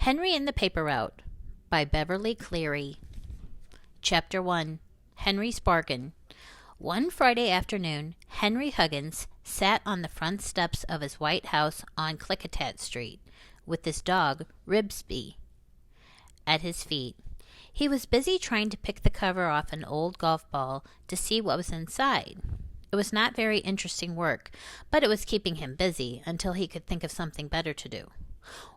Henry and the Paper Route by Beverly Cleary. Chapter 1. Henry's Bargain. One Friday afternoon, Henry Huggins sat on the front steps of his white house on Klickitat Street with his dog, Ribsby, at his feet. He was busy trying to pick the cover off an old golf ball to see what was inside. It was not very interesting work, but it was keeping him busy until he could think of something better to do.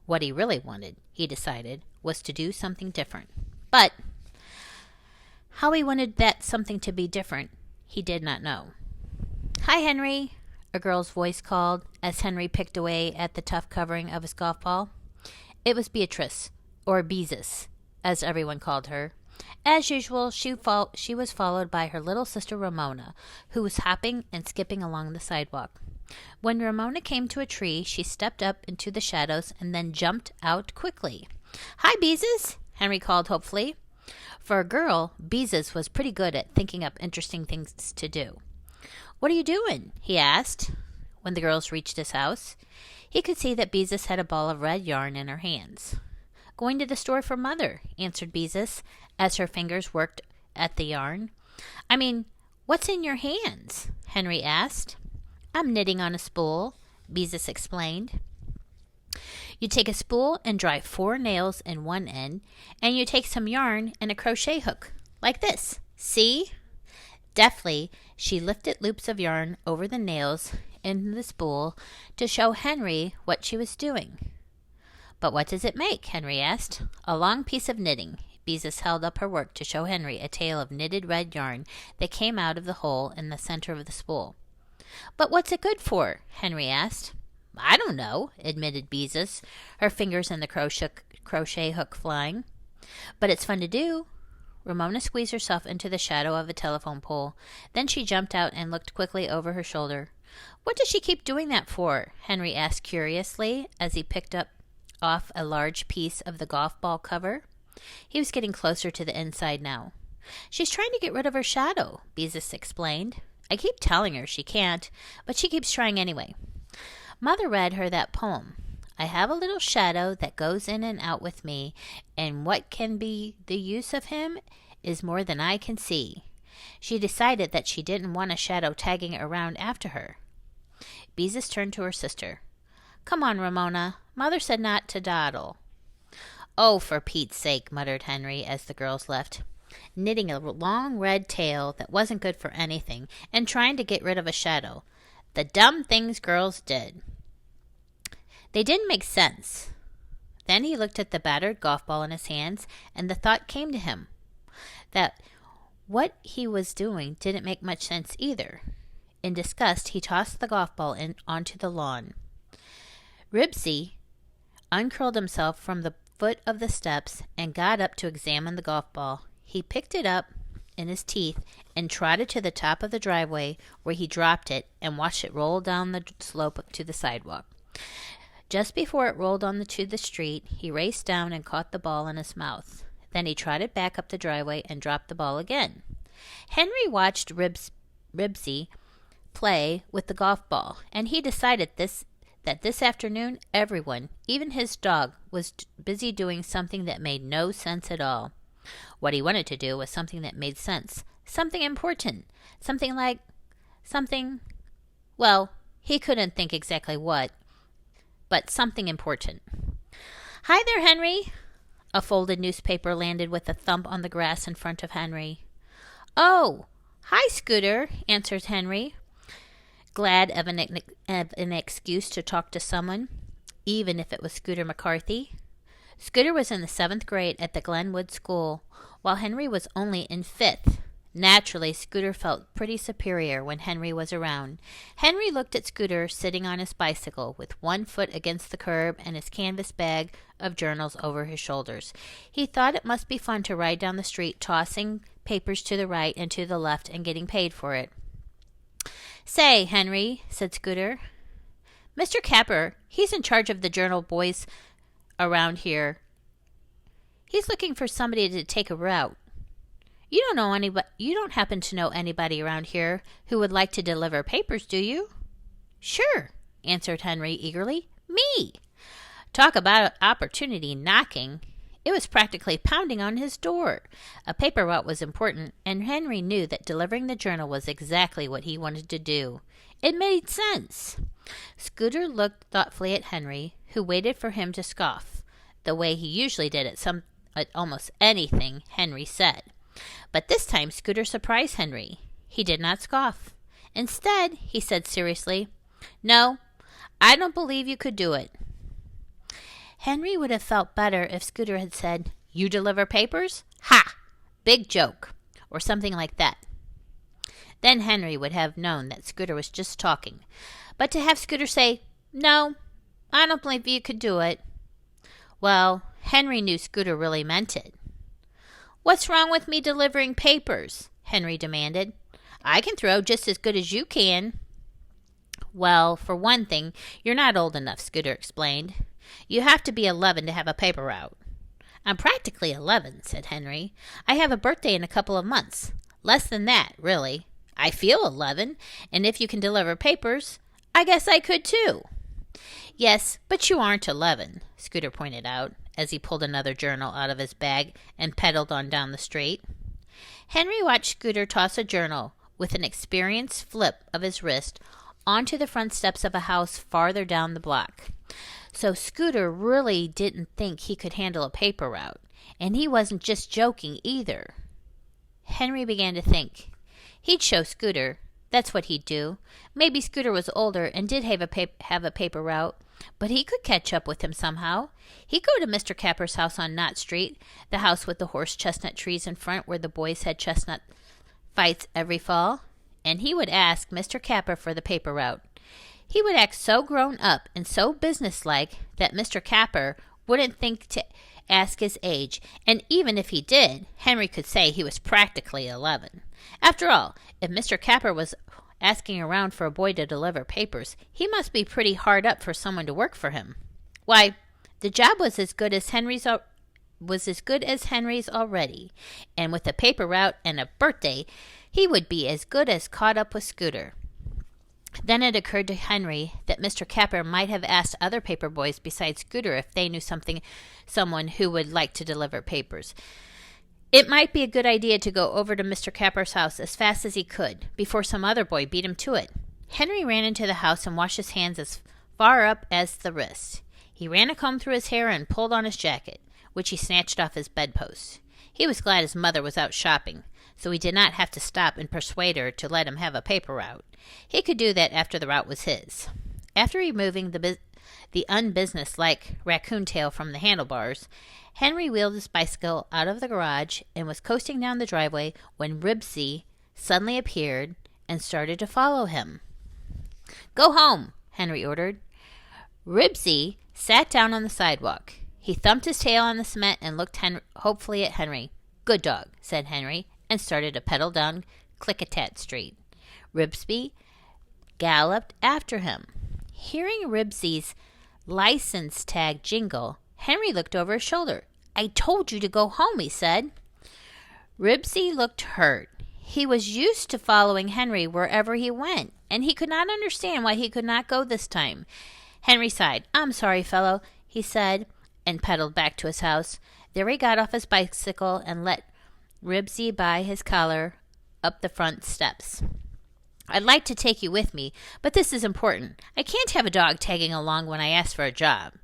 What he really wanted, he decided, was to do something different. But how he wanted that something to be different, he did not know. "Hi, Henry," a girl's voice called as Henry picked away at the tough covering of his golf ball. It was Beatrice, or Beezus, as everyone called her. As usual, she was followed by her little sister Ramona, who was hopping and skipping along the sidewalk. When Ramona came to a tree, she stepped up into the shadows and then jumped out quickly. "Hi, Beezus," Henry called hopefully. For a girl, Beezus was pretty good at thinking up interesting things to do. "What are you doing?" he asked when the girls reached his house. He could see that Beezus had a ball of red yarn in her hands. "Going to the store for Mother," answered Beezus, as her fingers worked at the yarn. "I mean, what's in your hands?" Henry asked. "I'm knitting on a spool," Beezus explained. "You take a spool and drive 4 nails in one end, and you take some yarn and a crochet hook, like this. See?" Deftly, she lifted loops of yarn over the nails in the spool to show Henry what she was doing. "But what does it make?" Henry asked. "A long piece of knitting." Beezus held up her work to show Henry a tail of knitted red yarn that came out of the hole in the center of the spool. "But what's it good for?" Henry asked. "I don't know," admitted Beezus, her fingers in the crochet hook flying. "But it's fun to do." Ramona squeezed herself into the shadow of a telephone pole. Then she jumped out and looked quickly over her shoulder. "What does she keep doing that for?" Henry asked curiously as he picked up off a large piece of the golf ball cover. He was getting closer to the inside now. "She's trying to get rid of her shadow," Beezus explained. "I keep telling her she can't, but she keeps trying anyway. Mother read her that poem. I have a little shadow that goes in and out with me, and what can be the use of him is more than I can see." She decided that she didn't want a shadow tagging around after her. Beezus turned to her sister. "Come on, Ramona. Mother said not to dawdle." "Oh, for Pete's sake," muttered Henry as the girls left, knitting a long red tail that wasn't good for anything and trying to get rid of a shadow. The dumb things girls did. They didn't make sense. Then he looked at the battered golf ball in his hands, and the thought came to him that what he was doing didn't make much sense either. In disgust, he tossed the golf ball onto the lawn. Ribsy uncurled himself from the foot of the steps and got up to examine the golf ball. He picked it up in his teeth and trotted to the top of the driveway, where he dropped it and watched it roll down the slope to the sidewalk. Just before it rolled onto the street, he raced down and caught the ball in his mouth. Then he trotted back up the driveway and dropped the ball again. Henry watched Ribsy play with the golf ball, and he decided that this afternoon everyone, even his dog, was busy doing something that made no sense at all. What he wanted to do was something that made sense, something important, well, he couldn't think exactly what, but something important. "Hi there, Henry." A folded newspaper landed with a thump on the grass in front of Henry. "Oh, hi, Scooter," answered Henry, glad of an excuse to talk to someone, even if it was Scooter McCarthy. Scooter was in the 7th grade at the Glenwood School, while Henry was only in 5th. Naturally, Scooter felt pretty superior when Henry was around. Henry looked at Scooter sitting on his bicycle with one foot against the curb and his canvas bag of journals over his shoulders. He thought it must be fun to ride down the street tossing papers to the right and to the left and getting paid for it. "Say, Henry," said Scooter, "Mr. Capper, he's in charge of the journal boys around here. He's looking for somebody to take a route. You don't happen to know anybody around here who would like to deliver papers, do you?" "Sure," answered Henry eagerly. "Me." Talk about opportunity knocking. It was practically pounding on his door. A paper route was important, and Henry knew that delivering the journal was exactly what he wanted to do. It made sense. Scooter looked thoughtfully at Henry, who waited for him to scoff, the way he usually did at almost anything Henry said. But this time Scooter surprised Henry. He did not scoff. Instead, he said seriously, "No, I don't believe you could do it." Henry would have felt better if Scooter had said, "You deliver papers? Ha! Big joke," or something like that. Then Henry would have known that Scooter was just talking. But to have Scooter say, "No, I don't believe you could do it," well, Henry knew Scooter really meant it. "What's wrong with me delivering papers?" Henry demanded. "I can throw just as good as you can." "Well, for one thing, you're not old enough," Scooter explained. "You have to be 11 to have a paper route." "I'm practically 11, said Henry. "I have a birthday in a couple of months. Less than that, really. I feel 11, and if you can deliver papers, I guess I could too." "Yes, but you aren't 11, Scooter pointed out, as he pulled another journal out of his bag and pedaled on down the street. Henry watched Scooter toss a journal, with an experienced flip of his wrist, onto the front steps of a house farther down the block. So Scooter really didn't think he could handle a paper route, and he wasn't just joking either. Henry began to think. He'd show Scooter. That's what he'd do. Maybe Scooter was older and did have a paper route, but he could catch up with him somehow. He'd go to Mr. Capper's house on Knott Street, the house with the horse chestnut trees in front where the boys had chestnut fights every fall, and he would ask Mr. Capper for the paper route. He would act so grown up and so businesslike that Mr. Capper wouldn't think to ask his age, and even if he did, Henry could say he was practically 11. After all, if Mr. Capper was asking around for a boy to deliver papers, he must be pretty hard up for someone to work for him. Why, the job was as good as Henry's already, and with a paper route and a birthday, he would be as good as caught up with Scooter. Then it occurred to Henry that Mr. Capper might have asked other paper boys besides Scooter if they knew someone who would like to deliver papers. It might be a good idea to go over to Mr. Capper's house as fast as he could, before some other boy beat him to it. Henry ran into the house and washed his hands as far up as the wrist. He ran a comb through his hair and pulled on his jacket, which he snatched off his bedpost. He was glad his mother was out shopping, so he did not have to stop and persuade her to let him have a paper route. He could do that after the route was his. After removing the unbusinesslike raccoon tail from the handlebars, Henry wheeled his bicycle out of the garage and was coasting down the driveway when Ribsy suddenly appeared and started to follow him. "Go home," Henry ordered. Ribsy sat down on the sidewalk. He thumped his tail on the cement and looked hopefully at Henry. "Good dog," said Henry, and started to pedal down Klickitat Street. Ribsy galloped after him. Hearing Ribsy's license tag jingle, Henry looked over his shoulder. "I told you to go home," he said. Ribsy looked hurt. He was used to following Henry wherever he went, and he could not understand why he could not go this time. Henry sighed. "I'm sorry, fellow," he said, and pedaled back to his house. There he got off his bicycle and let Ribsy buy his collar up the front steps. "I'd like to take you with me, but this is important. I can't have a dog tagging along when I ask for a job."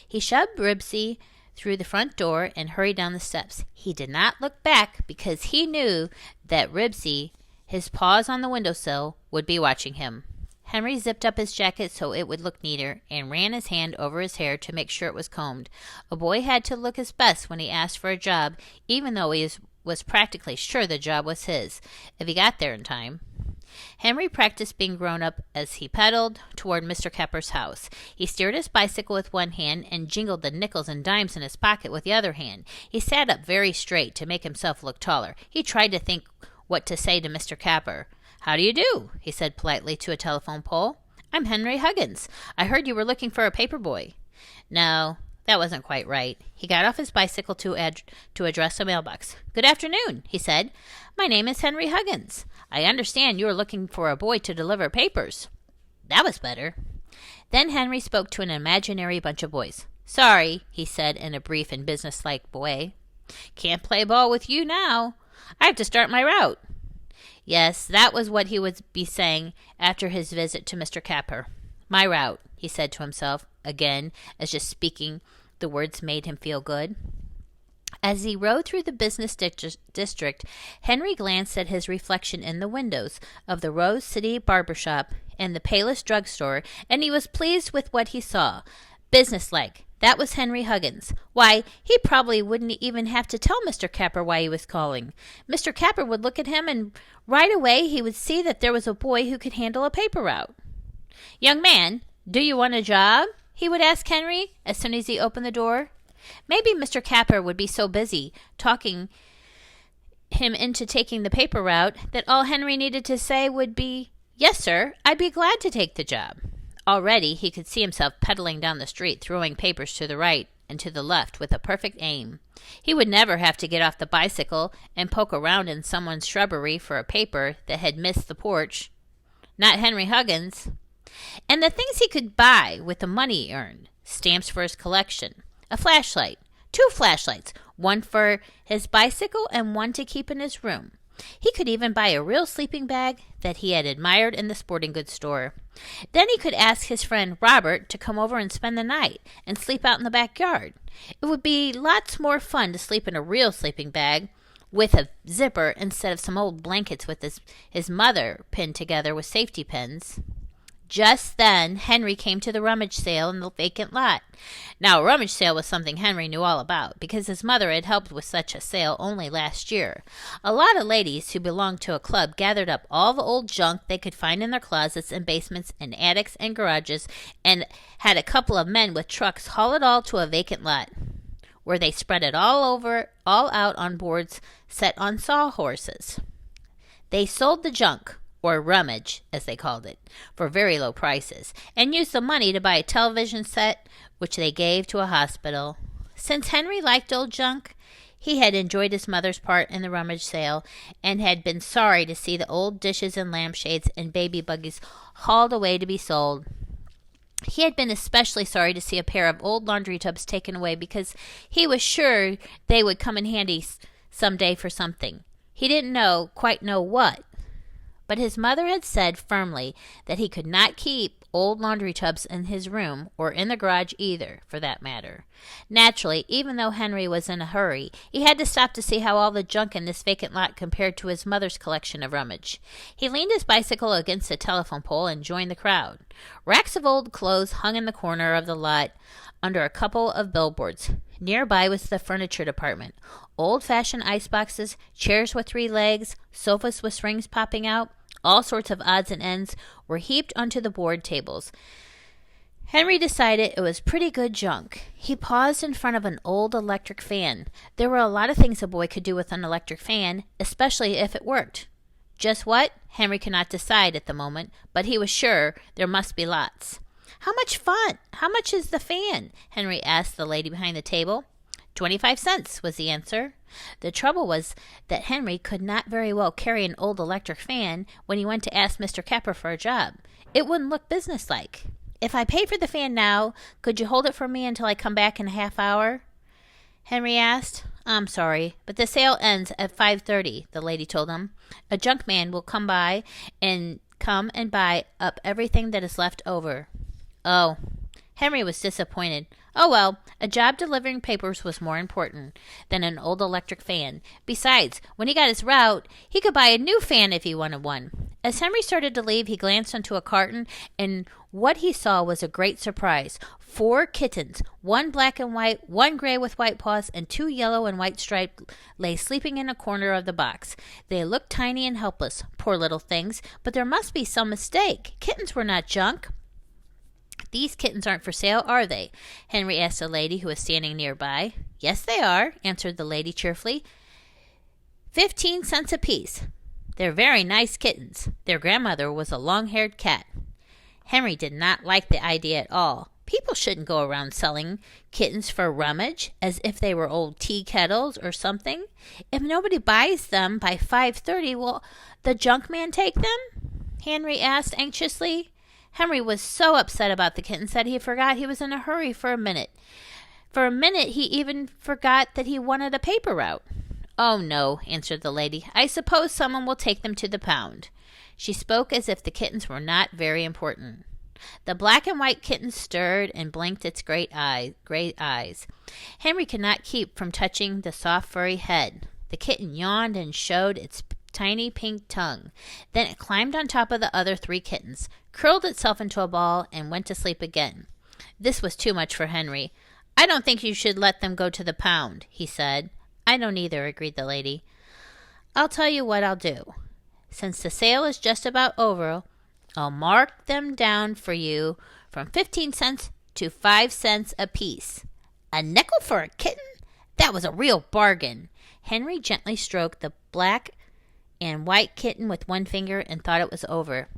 He shoved Ribsy through the front door and hurried down the steps. He did not look back because he knew that Ribsy, his paws on the windowsill, would be watching him. Henry zipped up his jacket so it would look neater and ran his hand over his hair to make sure it was combed. A boy had to look his best when he asked for a job, even though he was practically sure the job was his, if he got there in time. Henry practiced being grown up as he pedaled toward Mr. Capper's house. He steered his bicycle with one hand and jingled the nickels and dimes in his pocket with the other hand. He sat up very straight to make himself look taller. He tried to think what to say to Mr. Capper. "How do you do?" he said politely to a telephone pole. "I'm Henry Huggins. I heard you were looking for a paper boy." No, that wasn't quite right. He got off his bicycle to address a mailbox. "Good afternoon," he said. "My name is Henry Huggins. I understand you are looking for a boy to deliver papers." That was better. Then Henry spoke to an imaginary bunch of boys. "Sorry," he said in a brief and businesslike way. "Can't play ball with you now. I have to start my route." Yes, that was what he would be saying after his visit to Mr. Capper. "My route," he said to himself, again, as just speaking the words made him feel good. As he rode through the business district, Henry glanced at his reflection in the windows of the Rose City barber shop and the Payless drugstore, and he was pleased with what he saw. Businesslike. That was Henry Huggins. Why, he probably wouldn't even have to tell Mr. Capper why he was calling. Mr. Capper would look at him, and right away he would see that there was a boy who could handle a paper route. "Young man, do you want a job?" he would ask Henry as soon as he opened the door. Maybe Mr. Capper would be so busy talking him into taking the paper route that all Henry needed to say would be, "Yes, sir, I'd be glad to take the job." Already he could see himself pedaling down the street, throwing papers to the right and to the left with a perfect aim. He would never have to get off the bicycle and poke around in someone's shrubbery for a paper that had missed the porch. Not Henry Huggins. And the things he could buy with the money he earned: stamps for his collection, a flashlight, 2 flashlights, one for his bicycle and one to keep in his room. He could even buy a real sleeping bag that he had admired in the sporting goods store. Then he could ask his friend Robert to come over and spend the night and sleep out in the backyard. It would be lots more fun to sleep in a real sleeping bag with a zipper instead of some old blankets with his mother pinned together with safety pins. Just then, Henry came to the rummage sale in the vacant lot. Now, a rummage sale was something Henry knew all about, because his mother had helped with such a sale only last year. A lot of ladies who belonged to a club gathered up all the old junk they could find in their closets and basements and attics and garages, and had a couple of men with trucks haul it all to a vacant lot, where they spread it all out on boards set on sawhorses. They sold the junk, or rummage, as they called it, for very low prices, and used the money to buy a television set, which they gave to a hospital. Since Henry liked old junk, he had enjoyed his mother's part in the rummage sale, and had been sorry to see the old dishes and lampshades and baby buggies hauled away to be sold. He had been especially sorry to see a pair of old laundry tubs taken away, because he was sure they would come in handy some day for something. He didn't quite know what. But his mother had said firmly that he could not keep old laundry tubs in his room, or in the garage either, for that matter. Naturally, even though Henry was in a hurry, he had to stop to see how all the junk in this vacant lot compared to his mother's collection of rummage. He leaned his bicycle against a telephone pole and joined the crowd. Racks of old clothes hung in the corner of the lot under a couple of billboards. Nearby was the furniture department. Old-fashioned iceboxes, chairs with 3 legs, sofas with springs popping out, all sorts of odds and ends were heaped onto the board tables. Henry decided it was pretty good junk. He paused in front of an old electric fan. There were a lot of things a boy could do with an electric fan, especially if it worked. Just what? Henry could not decide at the moment, but he was sure there must be lots. "How much fun? How much is the fan?" Henry asked the lady behind the table. 25 cents was the answer. The trouble was that Henry could not very well carry an old electric fan when he went to ask Mr. Capper for a job. It wouldn't look businesslike. "If I pay for the fan now, could you hold it for me until I come back in a half hour?" Henry asked. "I'm sorry, but the sale ends at 5:30, the lady told him. "A junk man will come and buy up everything that is left over." Oh. Henry was disappointed. Oh well, a job delivering papers was more important than an old electric fan. Besides, when he got his route, he could buy a new fan if he wanted one. As Henry started to leave, he glanced into a carton, and what he saw was a great surprise. 4 kittens, 1 black and white, 1 gray with white paws, and 2 yellow and white striped, lay sleeping in a corner of the box. They looked tiny and helpless, poor little things, but there must be some mistake. Kittens were not junk. "These kittens aren't for sale, are they?" Henry asked a lady who was standing nearby. "Yes, they are," answered the lady cheerfully. 15 cents apiece. They're very nice kittens. Their grandmother was a long-haired cat." Henry did not like the idea at all. People shouldn't go around selling kittens for rummage, as if they were old tea kettles or something. If nobody buys them by 5:30, will the junk man take them? Henry asked anxiously. Henry was so upset about the kittens that he forgot he was in a hurry for a minute. For a minute he even forgot that he wanted a paper route. "Oh, no," answered the lady. "I suppose someone will take them to the pound." She spoke as if the kittens were not very important. The black and white kitten stirred and blinked its great eyes. Henry could not keep from touching the soft furry head. The kitten yawned and showed its tiny pink tongue. Then it climbed on top of the other 3 kittens, curled itself into a ball, and went to sleep again. This was too much for Henry. "I don't think you should let them go to the pound," he said. "I don't either," agreed the lady. "I'll tell you what I'll do. Since the sale is just about over, I'll mark them down for you from 15 cents to 5 cents apiece." "A nickel for a kitten? That was a real bargain." Henry gently stroked the black and white kitten with one finger and thought it was over.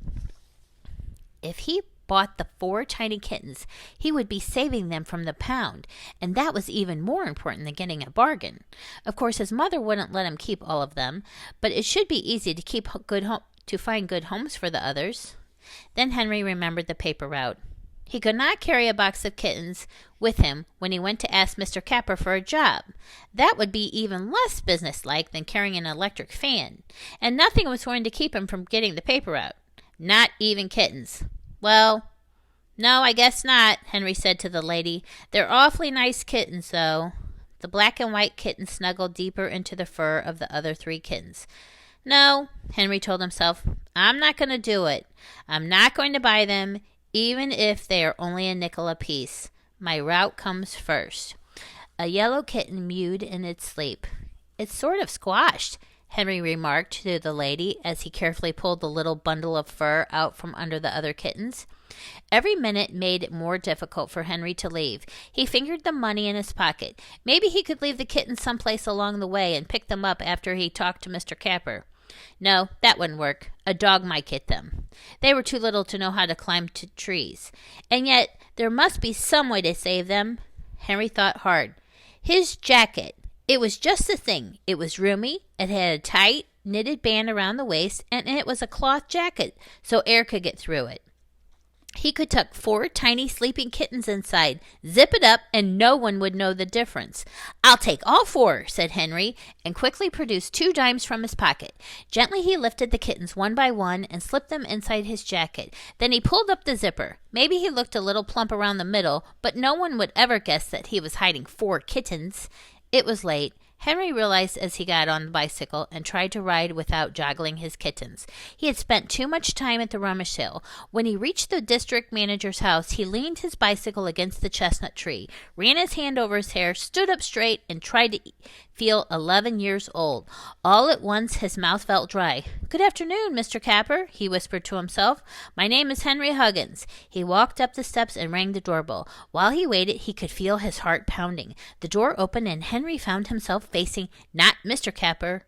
If he bought the 4 tiny kittens, he would be saving them from the pound, and that was even more important than getting a bargain. Of course, his mother wouldn't let him keep all of them, but it should be easy to find good homes for the others. Then Henry remembered the paper route. He could not carry a box of kittens with him when he went to ask Mr. Capper for a job. That would be even less businesslike than carrying an electric fan, and nothing was going to keep him from getting the paper route. Not even kittens. "Well, no, I guess not," Henry said to the lady. "They're awfully nice kittens, though." The black and white kitten snuggled deeper into the fur of the other 3 kittens. "No," Henry told himself, "I'm not going to do it. I'm not going to buy them, even if they are only a nickel apiece. My route comes first." A yellow kitten mewed in its sleep. "It's sort of squashed," Henry remarked to the lady as he carefully pulled the little bundle of fur out from under the other kittens. Every minute made it more difficult for Henry to leave. He fingered the money in his pocket. Maybe he could leave the kittens someplace along the way and pick them up after he talked to Mr. Capper. No, that wouldn't work. A dog might get them. They were too little to know how to climb to trees. And yet there must be some way to save them. Henry thought hard. His jacket. It was just the thing. It was roomy. It had a tight, knitted band around the waist, and it was a cloth jacket, so air could get through it. He could tuck 4 tiny sleeping kittens inside, zip it up, and no one would know the difference. "I'll take all 4, said Henry, and quickly produced 2 dimes from his pocket. Gently he lifted the kittens one by one and slipped them inside his jacket. Then he pulled up the zipper. Maybe he looked a little plump around the middle, but no one would ever guess that he was hiding 4 kittens. It was late. Henry realized as he got on the bicycle and tried to ride without joggling his kittens. He had spent too much time at the rummage sale. When he reached the district manager's house, he leaned his bicycle against the chestnut tree, ran his hand over his hair, stood up straight, and tried to feel 11 years old. All at once his mouth felt dry. "Good afternoon, Mr. Capper," he whispered to himself. "My name is Henry Huggins." He walked up the steps and rang the doorbell. While he waited, he could feel his heart pounding. The door opened and Henry found himself facing not Mr. Capper,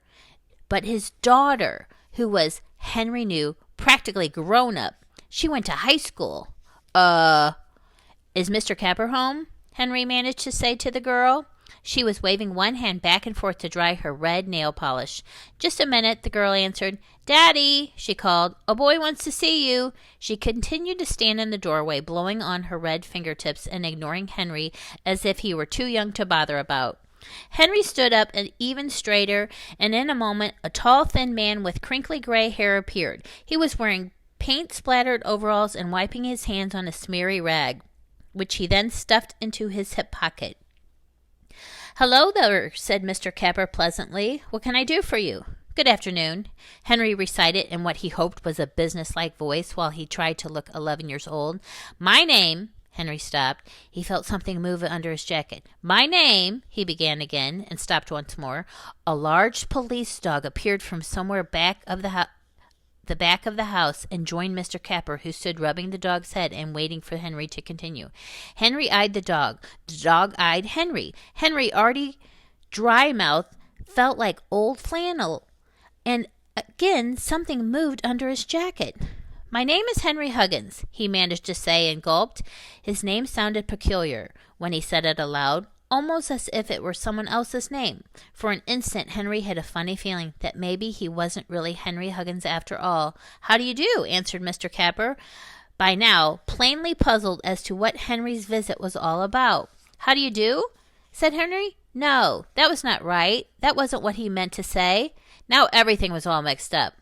but his daughter, who was, Henry knew, practically grown up. She went to high school. Is Mr. Capper home?" Henry managed to say to the girl. She was waving one hand back and forth to dry her red nail polish. "Just a minute," the girl answered. "Daddy," she called, "a boy wants to see you." She continued to stand in the doorway, blowing on her red fingertips and ignoring Henry as if he were too young to bother about. Henry stood up even straighter, and in a moment a tall, thin man with crinkly gray hair appeared. He was wearing paint-splattered overalls and wiping his hands on a smeary rag, which he then stuffed into his hip pocket. "Hello there," said Mr. Capper pleasantly. "What can I do for you?" "Good afternoon," Henry recited in what he hoped was a businesslike voice while he tried to look 11 years old. "My name—" Henry stopped. He felt something move under his jacket. "My name—" he began again and stopped once more. A large police dog appeared from somewhere back of the back of the house and joined Mr. Capper, who stood rubbing the dog's head and waiting for Henry to continue. Henry eyed the dog. The dog eyed Henry. Henry, already dry-mouthed, felt like old flannel. And again something moved under his jacket. "My name is Henry Huggins," he managed to say and gulped. His name sounded peculiar when he said it aloud, almost as if it were someone else's name. For an instant, Henry had a funny feeling that maybe he wasn't really Henry Huggins after all. "How do you do?" answered Mr. Capper, by now plainly puzzled as to what Henry's visit was all about. "How do you do?" said Henry. No, that was not right. That wasn't what he meant to say. Now everything was all mixed up.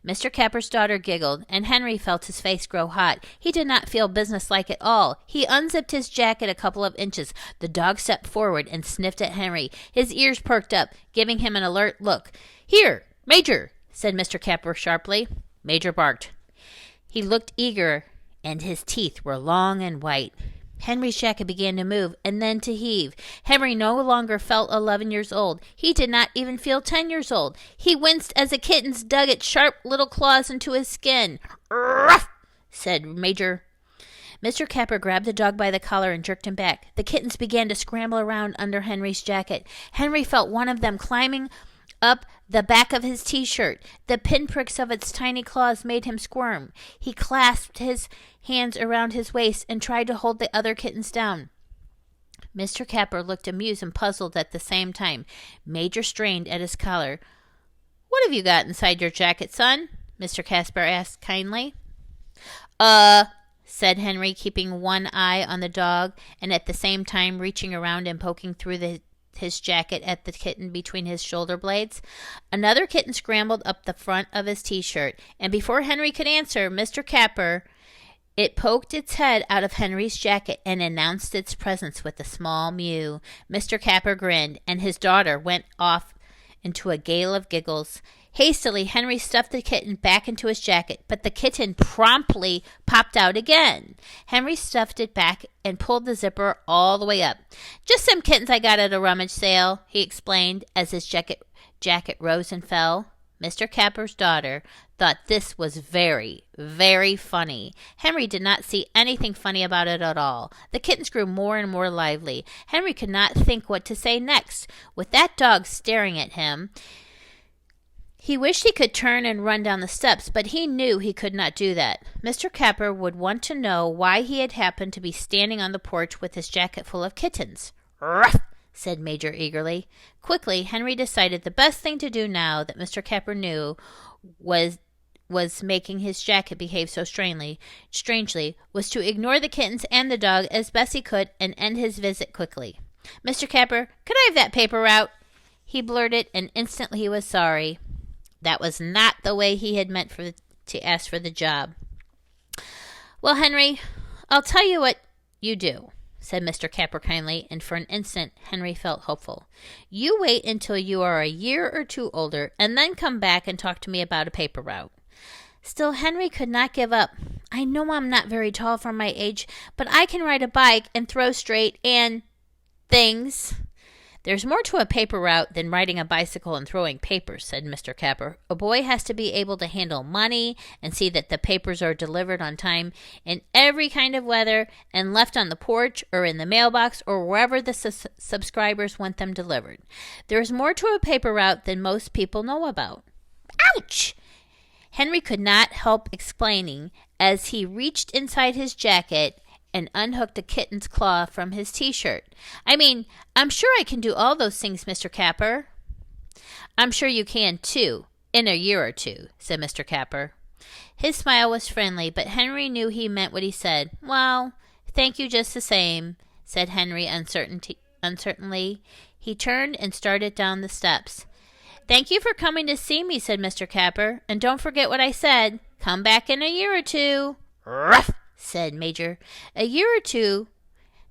Mr. Capper's daughter giggled, and Henry felt his face grow hot. He did not feel businesslike at all. He unzipped his jacket a couple of inches. The dog stepped forward and sniffed at Henry. His ears perked up, giving him an alert look. "Here, Major," said Mr. Capper sharply. Major barked. He looked eager, and his teeth were long and white. Henry's jacket began to move and then to heave. Henry no longer felt 11 years old. He did not even feel 10 years old. He winced as the kittens dug its sharp little claws into his skin. "Ruff!" said Major. Mr. Capper grabbed the dog by the collar and jerked him back. The kittens began to scramble around under Henry's jacket. Henry felt one of them climbing up the back of his T-shirt. The pinpricks of its tiny claws made him squirm. He clasped his hands around his waist and tried to hold the other kittens down. Mr. Capper looked amused and puzzled at the same time. Major strained at his collar. "What have you got inside your jacket, son?" Mr. Casper asked kindly. Said Henry, keeping one eye on the dog and at the same time reaching around and poking through his jacket at the kitten between his shoulder blades. Another kitten scrambled up the front of his T-shirt, and before Henry could answer, Mr. Capper, it poked its head out of Henry's jacket and announced its presence with a small mew. Mr. Capper grinned, and his daughter went off into a gale of giggles. Hastily, Henry stuffed the kitten back into his jacket, but the kitten promptly popped out again. Henry stuffed it back and pulled the zipper all the way up. "Just some kittens I got at a rummage sale," he explained as his jacket rose and fell. Mr. Capper's daughter thought this was very, very funny. Henry did not see anything funny about it at all. The kittens grew more and more lively. Henry could not think what to say next. With that dog staring at him, he wished he could turn and run down the steps, but he knew he could not do that. Mr. Capper would want to know why he had happened to be standing on the porch with his jacket full of kittens. "Ruff!" said Major eagerly. Quickly, Henry decided the best thing to do now that Mr. Capper knew was making his jacket behave so strangely, was to ignore the kittens and the dog as best he could and end his visit quickly. "Mr. Capper, could I have that paper route?" he blurted, and instantly he was sorry. That was not the way he had meant to ask for the job. "Well, Henry, I'll tell you what you do," said Mr. Capper kindly, and for an instant Henry felt hopeful. "You wait until you are a year or two older, and then come back and talk to me about a paper route." Still, Henry could not give up. "I know I'm not very tall for my age, but I can ride a bike and throw straight and things." "There's more to a paper route than riding a bicycle and throwing papers," said Mr. Capper. "A boy has to be able to handle money and see that the papers are delivered on time in every kind of weather and left on the porch or in the mailbox or wherever the subscribers want them delivered. There's more to a paper route than most people know about." "Ouch!" Henry could not help explaining as he reached inside his jacket and unhooked a kitten's claw from his T-shirt. "I mean, I'm sure I can do all those things, Mr. Capper." "I'm sure you can, too, in a year or two," said Mr. Capper. His smile was friendly, but Henry knew he meant what he said. "Well, thank you just the same," said Henry uncertainly. He turned and started down the steps. "Thank you for coming to see me," said Mr. Capper. "And don't forget what I said. Come back in a year or two." "Ruff!" said Major. "A year or two,"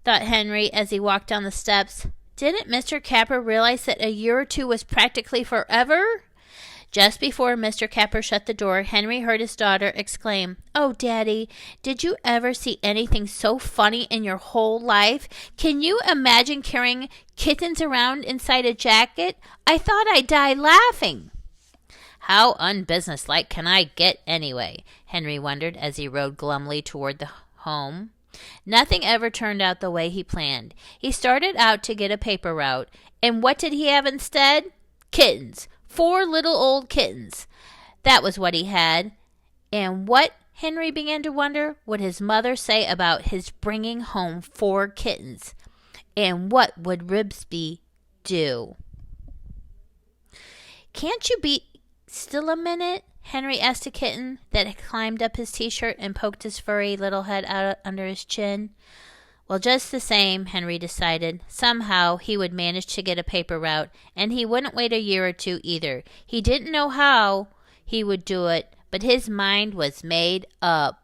thought Henry as he walked down the steps. Didn't Mr. Capper realize that a year or two was practically forever? Just before Mr. Capper shut the door, Henry heard his daughter exclaim, "Oh, Daddy, did you ever see anything so funny in your whole life? Can you imagine carrying kittens around inside a jacket? I thought I'd die laughing." "How unbusinesslike can I get anyway?" Henry wondered as he rode glumly toward the home. Nothing ever turned out the way he planned. He started out to get a paper route, and what did he have instead? Kittens. 4 little old kittens. That was what he had. And what, Henry began to wonder, would his mother say about his bringing home 4 kittens? And what would Ribsby do? "Can't you be still a minute?" Henry asked a kitten that had climbed up his T-shirt and poked his furry little head out under his chin. Well, just the same, Henry decided, somehow he would manage to get a paper route, and he wouldn't wait a year or two either. He didn't know how he would do it, but his mind was made up.